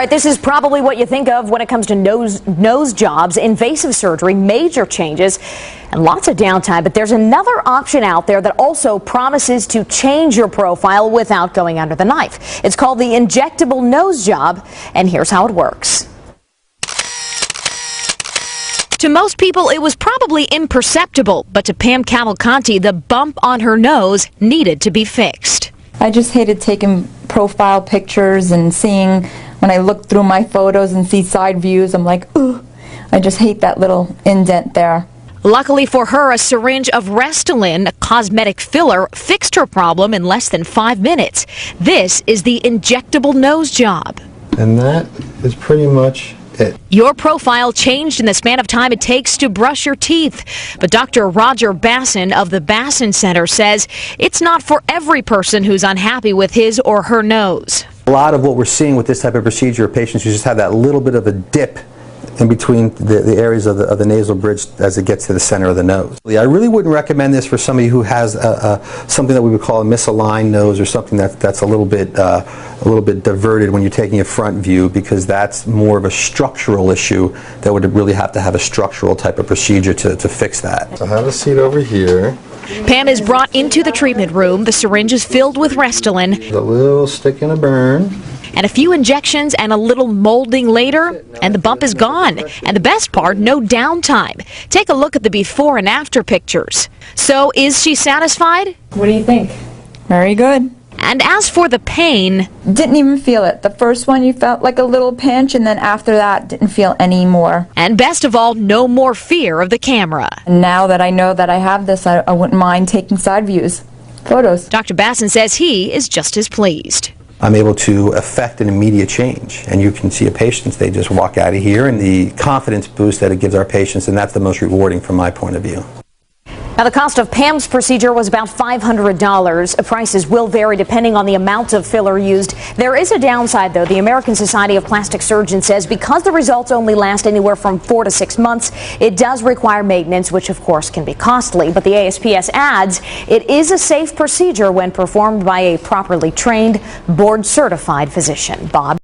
right, this is probably what you think of when it comes to nose jobs, invasive surgery, major changes, and lots of downtime. But there's another option out there that also promises to change your profile without going under the knife. It's called the injectable nose job, and here's how it works. To most people, it was probably imperceptible, but to Pam Cavalcanti, the bump on her nose needed to be fixed. I just hated taking profile pictures and seeing, when I look through my photos and see side views, I'm like, ooh, I just hate that little indent there. Luckily for her, a syringe of Restylane, a cosmetic filler, fixed her problem in less than 5 minutes. This is the injectable nose job. And that is pretty much it. Your profile changed in the span of time it takes to brush your teeth. But Dr. Roger Bassin of the Bassin Center says it's not for every person who's unhappy with his or her nose. A lot of what we're seeing with this type of procedure are patients who just have that little bit of a dip in between the areas of the nasal bridge as it gets to the center of the nose. I really wouldn't recommend this for somebody who has something that we would call a misaligned nose, or something that's a little bit diverted when you're taking a front view, because that's more of a structural issue that would really have to have a structural type of procedure to fix that. So have a seat over here. Pam is brought into the treatment room. The syringe is filled with Restylane. A little stick and a burn. And a few injections and a little molding later, and the bump is gone. And the best part, no downtime. Take a look at the before and after pictures. So, is she satisfied? What do you think? Very good. And as for the pain, didn't even feel it. The first one you felt like a little pinch, and then after that didn't feel any more. And best of all, no more fear of the camera. And now that I know that I have this, I wouldn't mind taking side views, photos. Dr. Bassin says he is just as pleased. I'm able to affect an immediate change, and you can see a patient, they just walk out of here, and the confidence boost that it gives our patients, and that's the most rewarding from my point of view. Now, the cost of Pam's procedure was about $500. Prices will vary depending on the amount of filler used. There is a downside, though. The American Society of Plastic Surgeons says because the results only last anywhere from 4 to 6 months, it does require maintenance, which of course can be costly. But the ASPS adds it is a safe procedure when performed by a properly trained, board-certified physician. Bob?